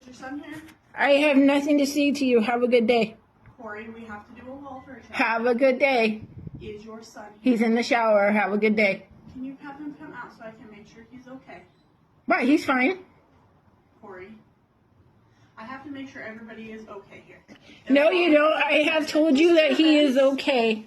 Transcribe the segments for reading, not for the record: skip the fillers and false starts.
Your son here? I have nothing to say to you. Have a good day. Corey, we have to do a welfare check. Have a good day. Is your son here? He's in the shower. Have a good day. Can you have him come out so I can make sure he's okay? Right, he's fine. Corey, I have to make sure everybody is okay here. No, you don't. I have told you that he is okay.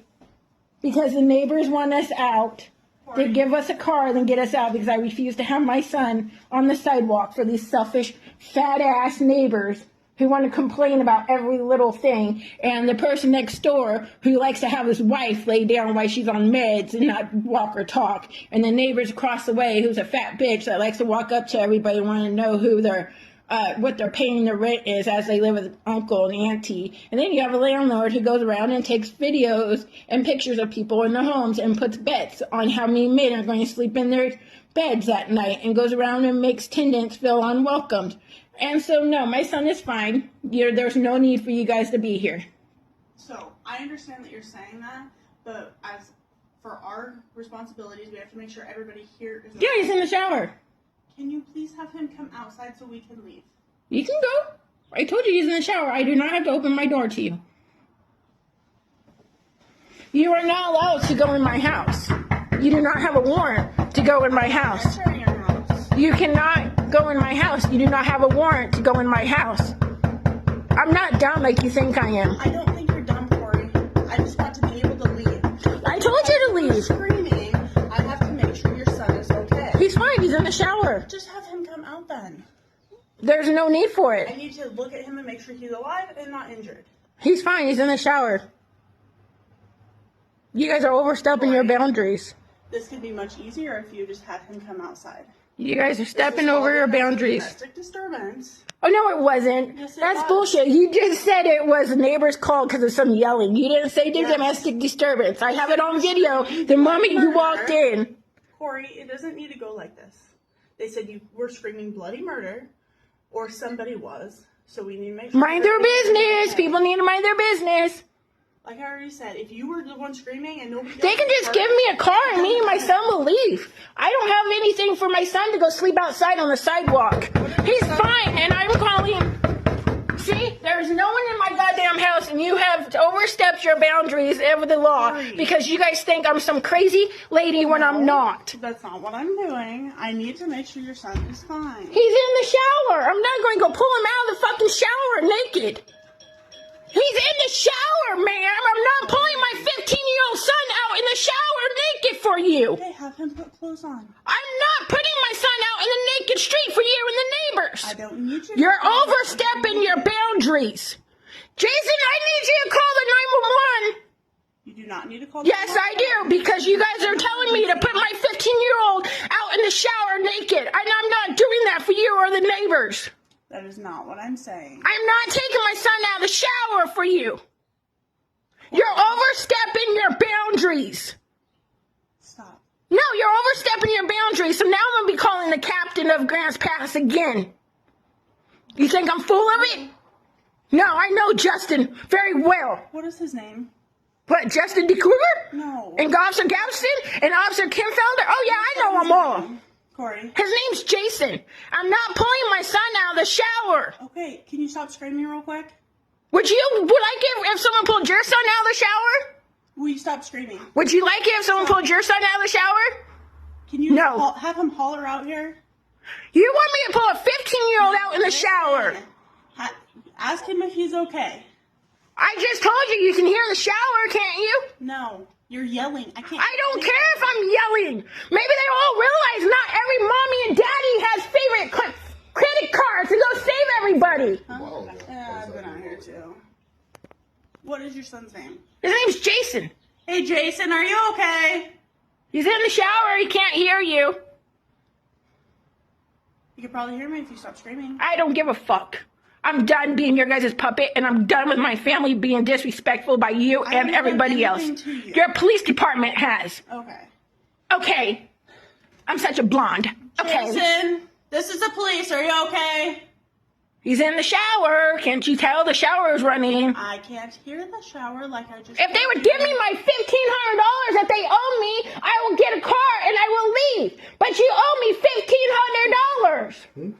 Because the neighbors want us out. They give us a car and then get us out because I refuse to have my son on the sidewalk for these selfish, fat-ass neighbors who want to complain about every little thing. And the person next door who likes to have his wife lay down while she's on meds and not walk or talk. And the neighbors across the way who's a fat bitch that likes to walk up to everybody and want to know who they're what they're paying their rent is as they live with uncle and auntie. And then you have a landlord who goes around and takes videos and pictures of people in their homes and puts bets on how many men are going to sleep in their beds that night and goes around and makes tenants feel unwelcomed. And so, no, my son is fine. There's no need for you guys to be here. So, I understand that you're saying that, but as for our responsibilities, we have to make sure everybody here is okay. Yeah, he's in the shower. Can you please have him come outside so we can leave? You can go. I told you he's in the shower. I do not have to open my door to you. You are not allowed to go in my house. You do not have a warrant to go in my house. Enter your house. You cannot go in my house. You do not have a warrant to go in my house. I'm not dumb like you think I am. I don't think you're dumb, Corey. I just want to be able to leave. I told you to leave. Screaming. I have to make sure your son is okay. He's fine. He's in the shower. Just have him come out then. There's no need for I it. need to look at him and make sure he's alive and not injured. He's fine. He's in the shower. You guys are overstepping your boundaries. This could be much easier if you just had him come outside. You guys are stepping over your boundaries. Domestic disturbance. Oh, no, it wasn't. Yes, it That's was. bullshit. You just said it was a neighbor's call because of some yelling. You didn't say Yes. domestic disturbance. I have it on video the moment you walked in. Corey, it doesn't need to go like this. They said you were screaming bloody murder, or somebody was, so we need to make sure. Mind their everybody's business. okay. People need to mind their business. Like I already said, if you were the one screaming and nobody They else can was just hurt, give me a car and me and my son will leave. I don't have anything for my son to go sleep outside on the sidewalk. He's fine, and I'm calling. See, there's no one in my goddamn house, and you have overstepped your boundaries over the law Sorry. because you guys think I'm some crazy lady when I'm not. That's not what I'm doing. I need to make sure your son is fine. He's in the shower. I'm not going to go pull him out of the fucking shower naked. He's in the shower, ma'am. I'm not pulling my 15-year-old son out in the shower naked for you. Okay, have him put clothes on. I'm not putting my son out in the naked street for you and the neighbors. I don't need you. You're overstepping your boundaries. Jason, I need you to call the 911. You do not need to call. Yes, I do, because you guys are telling me to put my 15-year-old out in the shower naked. And I'm not doing that for you or the neighbors. That is not what I'm saying. I'm not taking my son out of the shower for you. You're overstepping your boundaries. Stop. No, you're overstepping your boundaries, so now I'm going to be calling the captain of Grants Pass again. You think I'm full of it? No, I know Justin very well. What is his name? What, Justin D. Kruger? No. And Officer Galveston? And Officer Kim Felder? Oh, yeah, I know them all. Corey. His name's Jason. I'm not pulling my son out of the shower. Okay, can you stop screaming real quick? Would I give if someone pulled your son out of the shower? Will you stop screaming? Would you like it if someone pulled your son out of the shower? Can you No. have him holler out here? You want me to pull a 15-year-old out in the shower? Ask him if he's okay. I just told you you can hear the shower, can't you? No, you're yelling. I can't. I don't care if I'm yelling. Maybe they all realize not every mommy and daddy has favorite credit cards to go save everybody. Huh? I've been out here too. What is your son's name? His name's Jason. Hey, Jason, are you okay? He's in the shower. He can't hear you. You could probably hear me if you stop screaming. I don't give a fuck. I'm done being your guys' puppet, and I'm done with my family being disrespectful by you I and haven't everybody done else. anything to you. Your police department has. Okay. Okay. I'm such a blonde. Okay. Jason, this is the police. Are you okay? He's in the shower. Can't you tell the shower is running? I can't hear the shower like I just. If they would give me my $1,500 that they owe me, I will get a car and I will leave. But you owe me $1,500.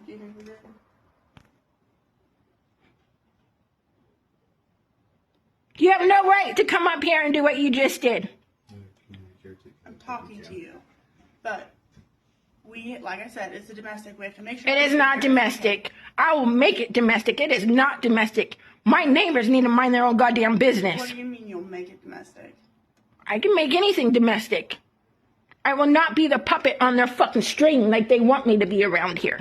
You have no right to come up here and do what you just did. I'm talking to you. But we, like I said, it's a domestic. We have to make sure. It is not domestic. I will make it domestic. It is not domestic. My neighbors need to mind their own goddamn business. What do you mean you'll make it domestic? I can make anything domestic. I will not be the puppet on their fucking string like they want me to be around here.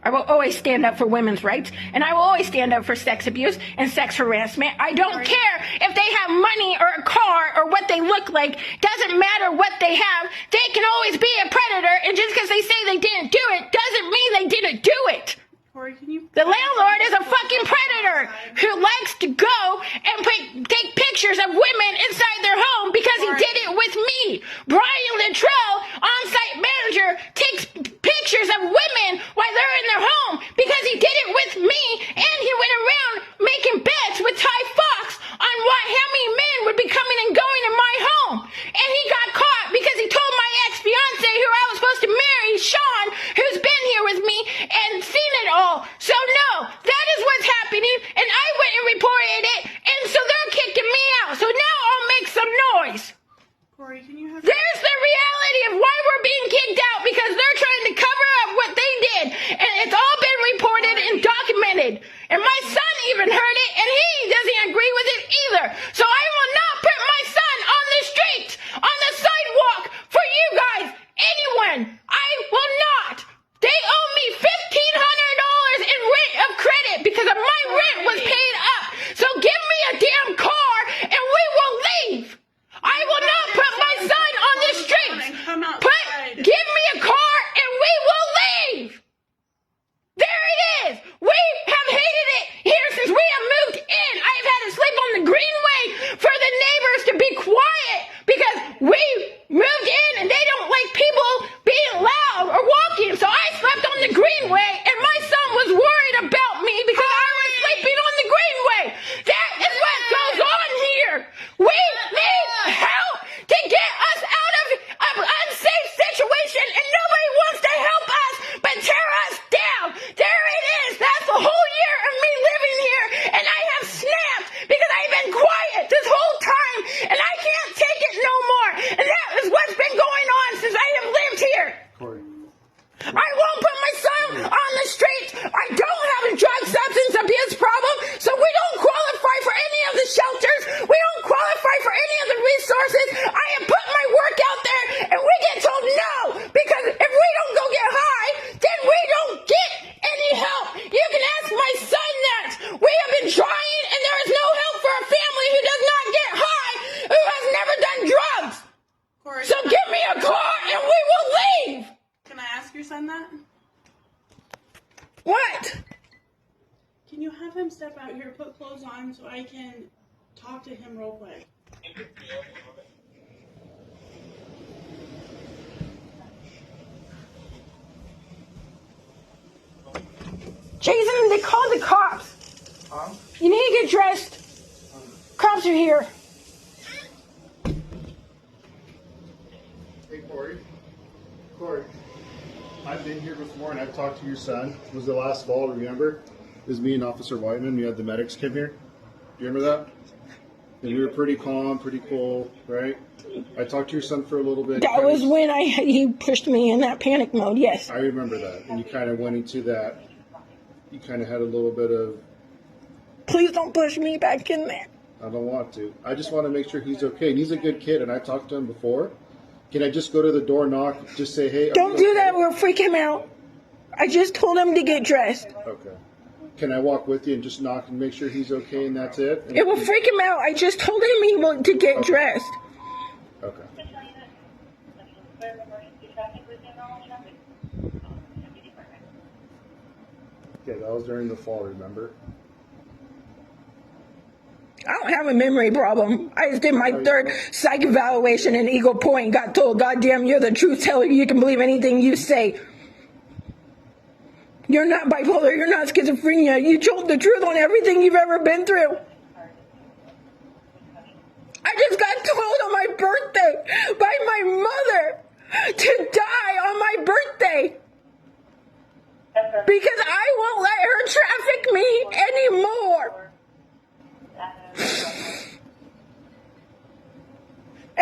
I will always stand up for women's rights, and I will always stand up for sex abuse and sex harassment. I don't care if they have money or a car or what they look like. Doesn't matter what they have. They can always be a predator, and just because they say they didn't do it doesn't mean they didn't do it. Corey, can you... The landlord is a fucking predator who likes to go and take pictures of women inside their home because he did it with me. Brian Luttrell, on-site manager, takes pictures of women while they're in their home because he did it with me, and he went around making bets with Ty Fox on how many men would be coming and going in my home. And he got caught because he told my ex-fiance, who I was supposed to marry, Sean, who's been here with me and seen it all. So no, that is what's happening, and I went and reported it, and so they're kicking me out. So now I'll make some noise. Corey, can you have... There's the reality of why we're being kicked out, because they're trying to cover up what they did, and it's all been reported and documented. And my son even heard it, and he doesn't agree with it either. So I will not put my son on the street, on the sidewalk, for you guys, anyone. I will not. They owe me $1,500 in rent of credit because of my rent was paid up. So give me a damn car, and we will leave. I will not put my son on the streets. Give me a car and we will leave. There it is. We have hated it here since we have moved in. I have had to sleep on the greenway for the neighbors to be quiet because we moved in and they don't like people being loud or walking. So I slept on the greenway, and my son was worried about me because I was sleeping on the greenway. That is what goes on here. We need help to get us out of an unsafe situation, and nobody wants to help us but tear us down. There it is. That's the whole year of me living here, and I have snapped because I've been quiet this whole time, and I can't take it no more. And that is what's been going on since I have lived here. Corey. I won't put my son on the streets. I don't have a drug substance abuse problem, so we don't qualify for any of the shelters. We don't qualify for any of the resources. I have put my work out there, and we get told no, because if we don't go get high, then we don't get any help. You can ask my son that. We have been trying, and there is no help for a family who does not get high, who has never done drugs. Corey, So give me a car, and we will leave. can I ask your son that? What? Can you have him step out here, put clothes on, so I can talk to him real quick? Jason, they called the cops. Huh? You need to get dressed. Cops are here. Hey, Corey. Corey, I've been here before and I've talked to your son. It was the last fall, remember? It was me and Officer Whiteman. We had the medics come here. Do you remember that? And we were pretty calm, pretty cool, right? I talked to your son for a little bit. That was when he pushed me in that panic mode, yes. I remember that. And you kind of went into that. You kind of had a little bit of, Please don't push me back in there. I don't want to. I just want to make sure he's okay. And he's a good kid, and I talked to him before. Can I just go to the door, knock, just say, hey? Don't do that, we'll freak him out. I just told him to get dressed. Okay. Can I walk with you and just knock and make sure he's okay and that's it? It will freak him out. I just told him to get dressed. Okay. Okay, that was during the fall, remember? I don't have a memory problem. I just did my third psych evaluation in Eagle Point and got told, goddamn, you're the truth teller. You can believe anything you say. You're not bipolar. You're not schizophrenia. You told the truth on everything you've ever been through. I just got told on my birthday by my mother to die on my birthday. Because I won't let her traffic me anymore.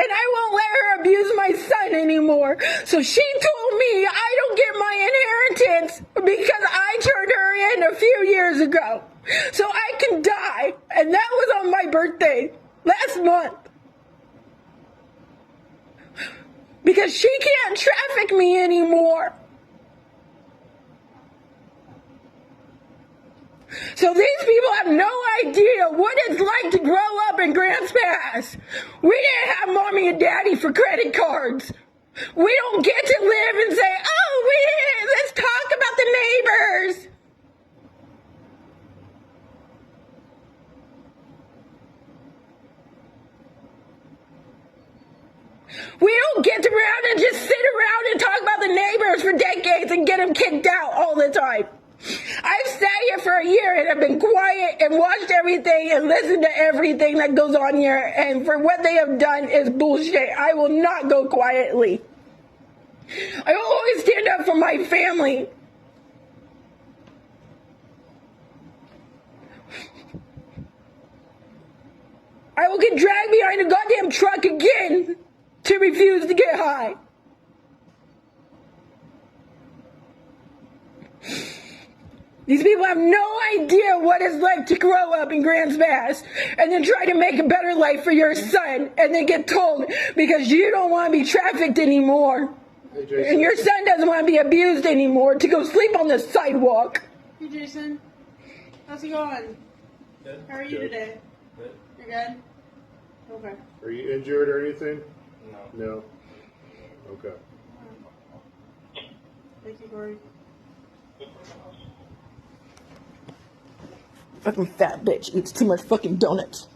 and I won't let her abuse my son anymore. So she told me I don't get my inheritance because I turned her in a few years ago. So I can die. And that was on my birthday last month. Because she can't traffic me anymore. So these people have no idea what it's like to grow up in Grants Pass. We didn't have mommy and daddy for credit cards. We don't get to live and say, oh, let's talk about the neighbors. We don't get around and just sit around and talk about the neighbors for decades and get them kicked out all the time. I've sat here for a year and have been quiet and watched everything and listened to everything that goes on here, and for what they have done is bullshit. I will not go quietly. I will always stand up for my family. I will get dragged behind a goddamn truck again to refuse to get high. These people have no idea what it's like to grow up in Grants Pass and then try to make a better life for your son, and then get told because you don't want to be trafficked anymore Hey, Jason. and your son doesn't want to be abused anymore to go sleep on the sidewalk. Hey, Jason. How's it going? Good. How are you Good. today? Good. You're good? Okay. Are you injured or anything? No. No. Okay. Thank you, Corey. Fucking fat bitch eats too much fucking donuts.